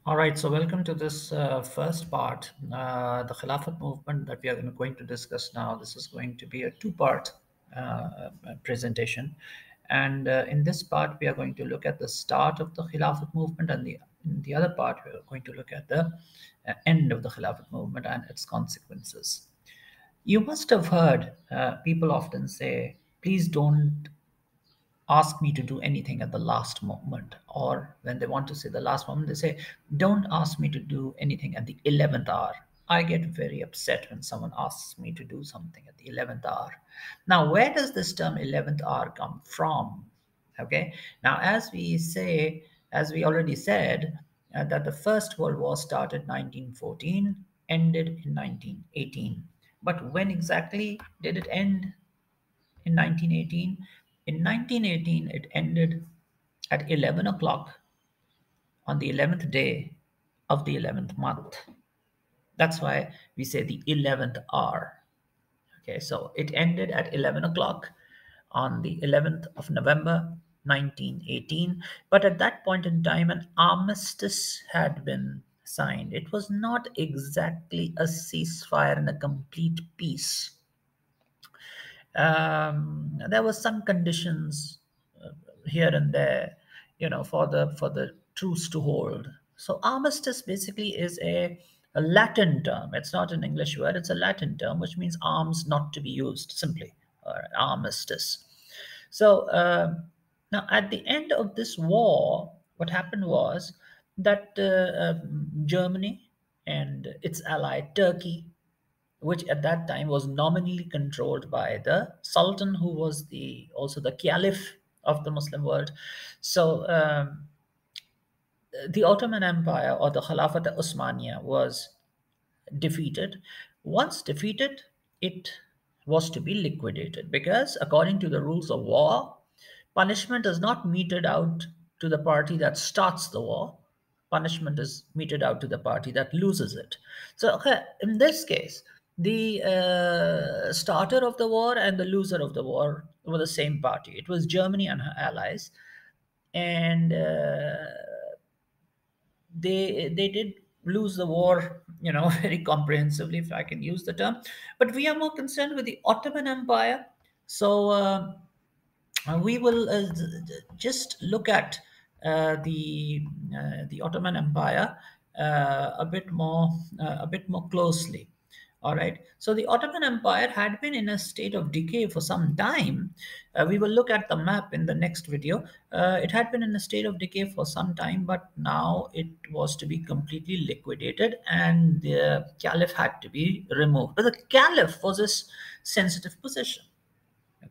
All right, so welcome to this first part, the Khilafat movement that we are going to discuss now. This is going to be a two-part presentation. And in this part, we are going to look at the start of the Khilafat movement, and in the other part, we are going to look at the end of the Khilafat movement and its consequences. You must have heard people often say, please don't ask me to do anything at the last moment, or when they want to say the last moment they say, don't ask me to do anything at the 11th hour. I get very upset when someone asks me to do something at the 11th hour. Now, where does this term 11th hour come from? Okay, now as we already said, that the first world war started 1914, ended in 1918. But when exactly did it end? In 1918. In 1918, it ended at 11 o'clock on the 11th day of the 11th month. That's why we say the 11th hour. Okay, so it ended at 11 o'clock on the 11th of November 1918. But at that point in time, an armistice had been signed. It was not exactly a ceasefire and a complete peace. There were some conditions here and there, for the truce to hold. So armistice basically is a Latin term. It's not an English word. It's a Latin term, which means arms not to be used. Simply, or armistice. So now, at the end of this war, what happened was that Germany and its ally Turkey, which at that time was nominally controlled by the Sultan, who was the also the caliph of the Muslim world. So the Ottoman Empire, or the Khilafat Osmania, was defeated. Once defeated, it was to be liquidated because, according to the rules of war, punishment is not meted out to the party that starts the war. Punishment is meted out to the party that loses it. So, okay, in this case, the starter of the war and the loser of the war were the same party. It was Germany and her allies, and they did lose the war, very comprehensively, if I can use the term. But we are more concerned with the Ottoman Empire. So we will just look at the Ottoman Empire a bit more closely. All right. So the Ottoman Empire had been in a state of decay for some time. We will look at the map in the next video. It had been in a state of decay for some time, but now it was to be completely liquidated, and the caliph had to be removed. But the caliph was a sensitive position.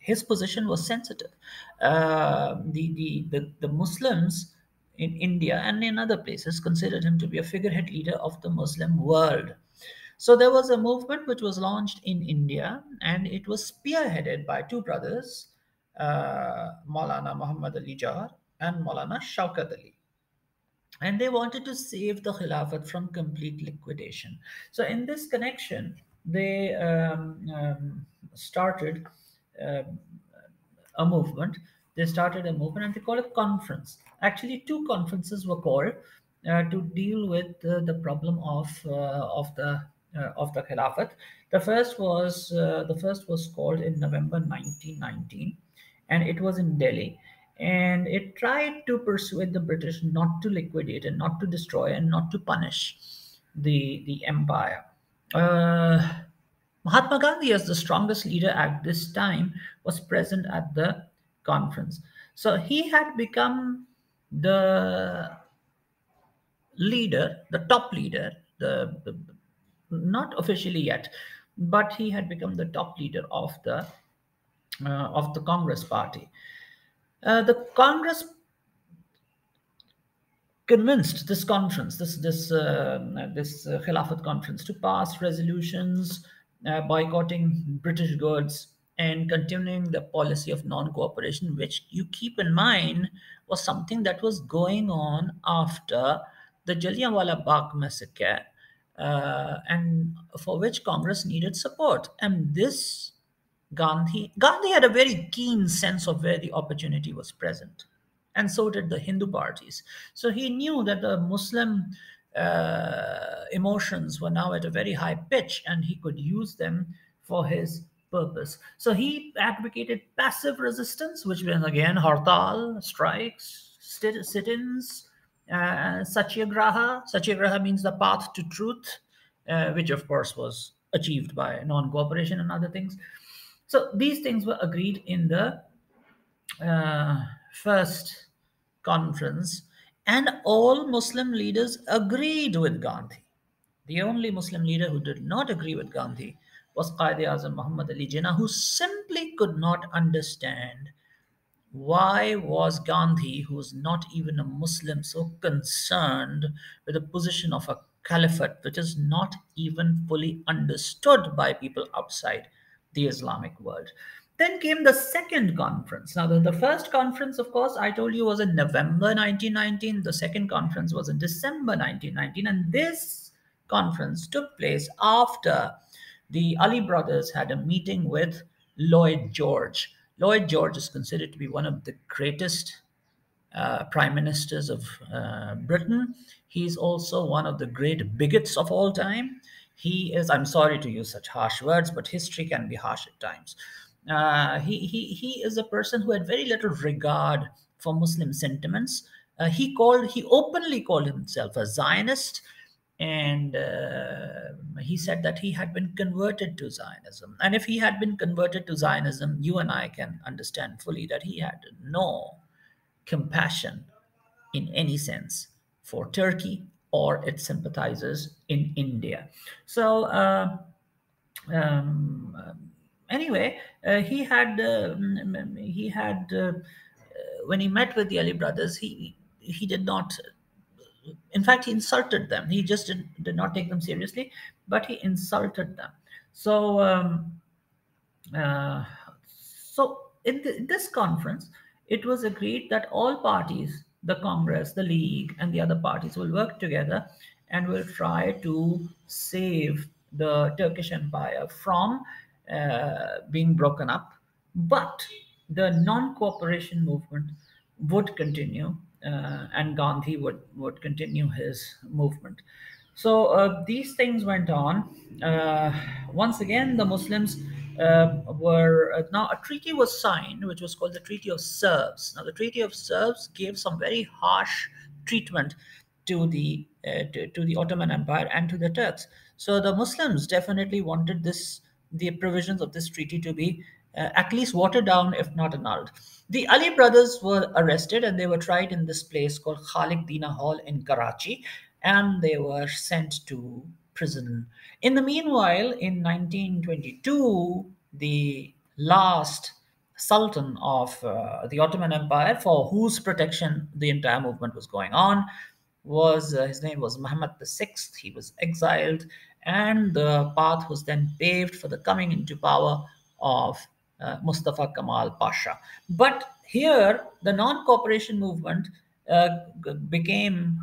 His position was sensitive. The Muslims in India and in other places considered him to be a figurehead leader of the Muslim world. So there was a movement which was launched in India, and it was spearheaded by two brothers, Maulana Mohammad Ali Jauhar and Maulana Shaukat Ali. And they wanted to save the Khilafat from complete liquidation. So, in this connection, they started um a movement. They started a movement, and they called a conference. Actually, two conferences were called to deal with the problem of the Khilafat. The first was called in November 1919, and it was in Delhi. And it tried to persuade the British not to liquidate and not to destroy and not to punish the empire. Uh, Mahatma Gandhi, as the strongest leader at this time, was present at the conference. So he had become the leader, the top leader, the not officially yet, but he had become the top leader of the Congress party. The Congress convinced this conference, this Khilafat conference, to pass resolutions boycotting British goods and continuing the policy of non-cooperation, which, you keep in mind, was something that was going on after the Jallianwala Bagh massacre, and for which Congress needed support. And this Gandhi had a very keen sense of where the opportunity was present, and so did the Hindu parties. So he knew that the Muslim emotions were now at a very high pitch, and he could use them for his purpose. So he advocated passive resistance, which means again hartal, strikes, sit-ins, satyagraha. Satyagraha means the path to truth, which of course was achieved by non-cooperation and other things. So these things were agreed in the first conference, and all Muslim leaders agreed with Gandhi. The only Muslim leader who did not agree with Gandhi was Qaid Azam Muhammad Ali Jinnah, who simply could not understand why was Gandhi, who was not even a Muslim, so concerned with the position of a caliphate, which is not even fully understood by people outside the Islamic world? Then came the second conference. Now, the first conference, of course, I told you was in November 1919. The second conference was in December 1919. And this conference took place after the Ali brothers had a meeting with Lloyd George. Lloyd George is considered to be one of the greatest prime ministers of Britain. He's also one of the great bigots of all time. He is, I'm sorry to use such harsh words, but history can be harsh at times. He is a person who had very little regard for Muslim sentiments. He openly called himself a Zionist, and he said that he had been converted to Zionism. And if he had been converted to Zionism, you and I can understand fully that he had no compassion in any sense for Turkey or its sympathizers in India. So, um, anyway, he had when he met with the Ali brothers, he did not. In fact, he insulted them. He just did not take them seriously, but he insulted them. So. Uh, so in this conference, it was agreed that all parties, the Congress, the League, and the other parties will work together and will try to save the Turkish Empire from being broken up. But the non-cooperation movement would continue, and Gandhi would continue his movement. So these things went on. Once again, the Muslims were now a treaty was signed, which was called the Treaty of Serbs. Now, the Treaty of Serbs gave some very harsh treatment to the Ottoman Empire and to the Turks. So the Muslims definitely wanted the provisions of this treaty to be at least watered down, if not annulled. The Ali brothers were arrested and they were tried in this place called Khalid Dina Hall in Karachi, and they were sent to prison. In the meanwhile, in 1922, the last Sultan of the Ottoman Empire, for whose protection the entire movement was going on, was his name was Muhammad VI. He was exiled, and the path was then paved for the coming into power of Mustafa Kemal Pasha. But here, the non-cooperation movement became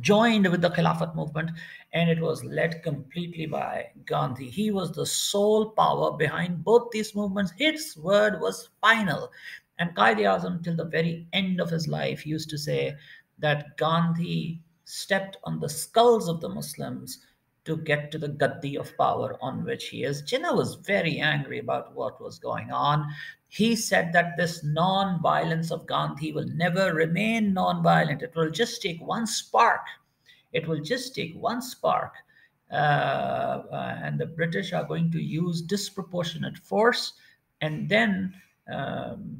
joined with the Khilafat movement, and it was led completely by Gandhi. He was the sole power behind both these movements. His word was final. And Qaid Azam, till the very end of his life, used to say that Gandhi stepped on the skulls of the Muslims to get to the gaddi of power on which he is. Jinnah was very angry about what was going on. He said that this non-violence of Gandhi will never remain non-violent. It will just take one spark. It will just take one spark. And the British are going to use disproportionate force, and then and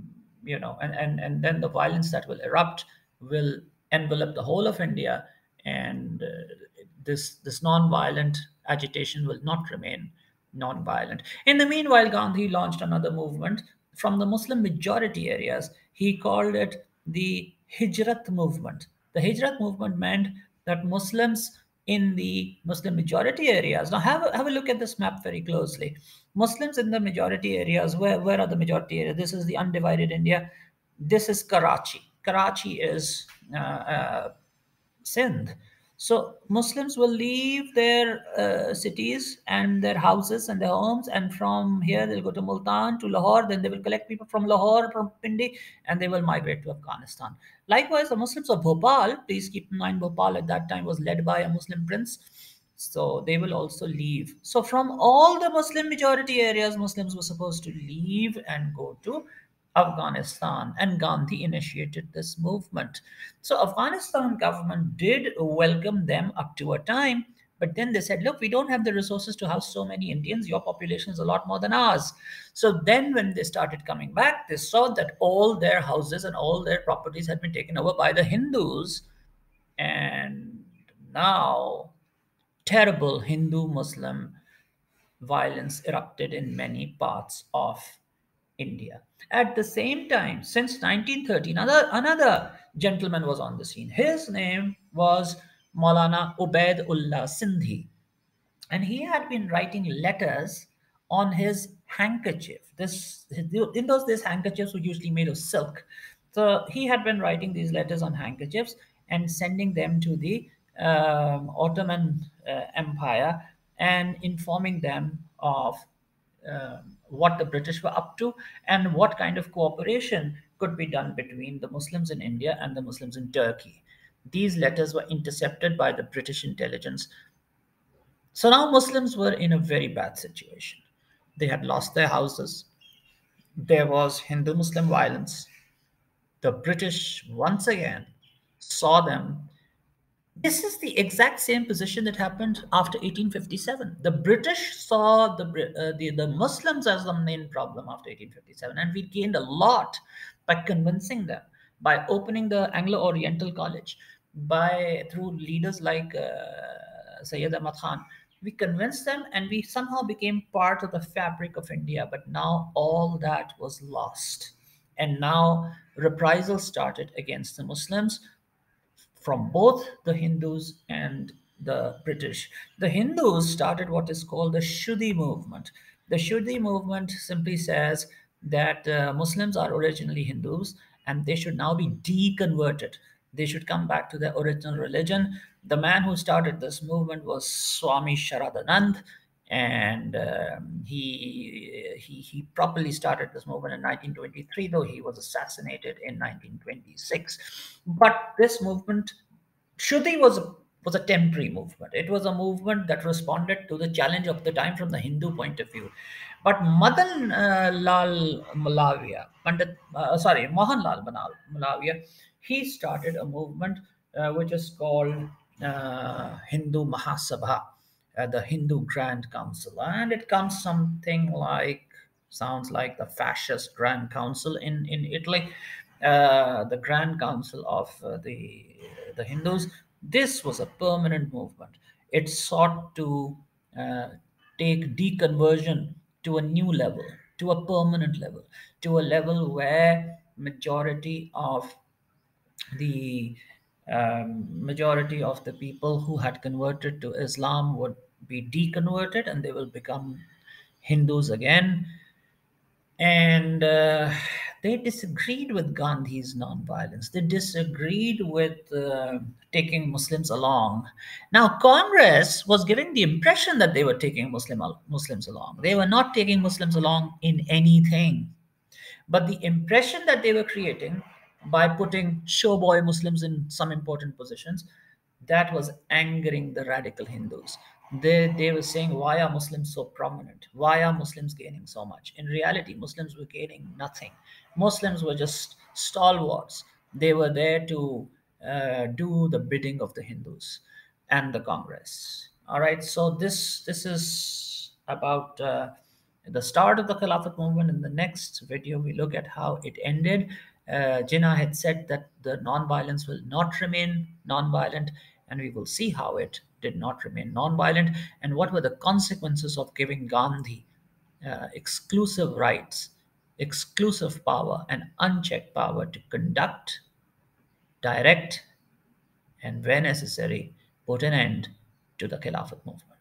then the violence that will erupt will envelop the whole of India, and this non-violent agitation will not remain non-violent. In the meanwhile, Gandhi launched another movement from the Muslim majority areas. He called it the Hijrat movement. The Hijrat movement meant that Muslims in the Muslim majority areas. Now, have a look at this map very closely. Muslims in the majority areas, where are the majority areas? This is the undivided India. This is Karachi. Karachi is Sindh. So Muslims will leave their cities and their houses and their homes, and from here they'll go to Multan, to Lahore. Then they will collect people from Lahore, from Pindi, and they will migrate to Afghanistan. Likewise, the Muslims of Bhopal, please keep in mind, Bhopal at that time was led by a Muslim prince. So they will also leave. So from all the Muslim majority areas, Muslims were supposed to leave and go to Afghanistan, and Gandhi initiated this movement. So Afghanistan government did welcome them up to a time, but then they said, look, we don't have the resources to house so many Indians. Your population is a lot more than ours. So then when they started coming back, they saw that all their houses and all their properties had been taken over by the Hindus. And now terrible Hindu Muslim violence erupted in many parts of India. At the same time, since 1913, another gentleman was on the scene. His name was Maulana Ubaidullah Sindhi, and he had been writing letters on his handkerchief. This in those days, handkerchiefs were usually made of silk. So he had been writing these letters on handkerchiefs and sending them to the Ottoman Empire and informing them of what the British were up to and what kind of cooperation could be done between the Muslims in India and the Muslims in Turkey. These letters were intercepted by the British intelligence. So now Muslims were in a very bad situation. They had lost their houses. There was Hindu Muslim violence. The British once again saw them. This is the exact same position that happened after 1857. The British saw the Muslims as the main problem after 1857, and we gained a lot by convincing them, by opening the Anglo-Oriental College, by through leaders like Sayyid Ahmad Khan. We convinced them, and we somehow became part of the fabric of India. But now all that was lost, and now reprisals started against the Muslims from both the Hindus and the British. The Hindus started what is called the Shudi Movement. The Shudi Movement simply says that Muslims are originally Hindus and they should now be deconverted. They should come back to their original religion. The man who started this movement was Swami Sharadanand, and he properly started this movement in 1923, though he was assassinated in 1926. But this movement, Shruti, was a temporary movement. It was a movement that responded to the challenge of the time from the Hindu point of view. But Madan Lal Malaviya, Mohan Lal Malaviya, he started a movement which is called Hindu Mahasabha, the Hindu Grand Council, and it comes something like sounds like the fascist Grand Council in Italy, the Grand Council of the Hindus. This was a permanent movement. It sought to uh, take deconversion to a new level, to a permanent level, to a level where the majority of the people who had converted to Islam would be deconverted and they will become Hindus again. And they disagreed with Gandhi's nonviolence. They disagreed with taking Muslims along. Now, Congress was giving the impression that they were taking Muslims along. They were not taking Muslims along in anything. But the impression that they were creating by putting showboy Muslims in some important positions, that was angering the radical Hindus. They were saying, why are Muslims so prominent? Why are Muslims gaining so much? In reality, Muslims were gaining nothing. Muslims were just stalwarts. They were there to do the bidding of the Hindus and the Congress. All right, so this is about the start of the Khilafat movement. In the next video, we look at how it ended. Jinnah had said that the non-violence will not remain non-violent, and we will see how it did not remain non-violent and what were the consequences of giving Gandhi exclusive rights, exclusive power, and unchecked power to conduct, direct, and where necessary, put an end to the Khilafat movement.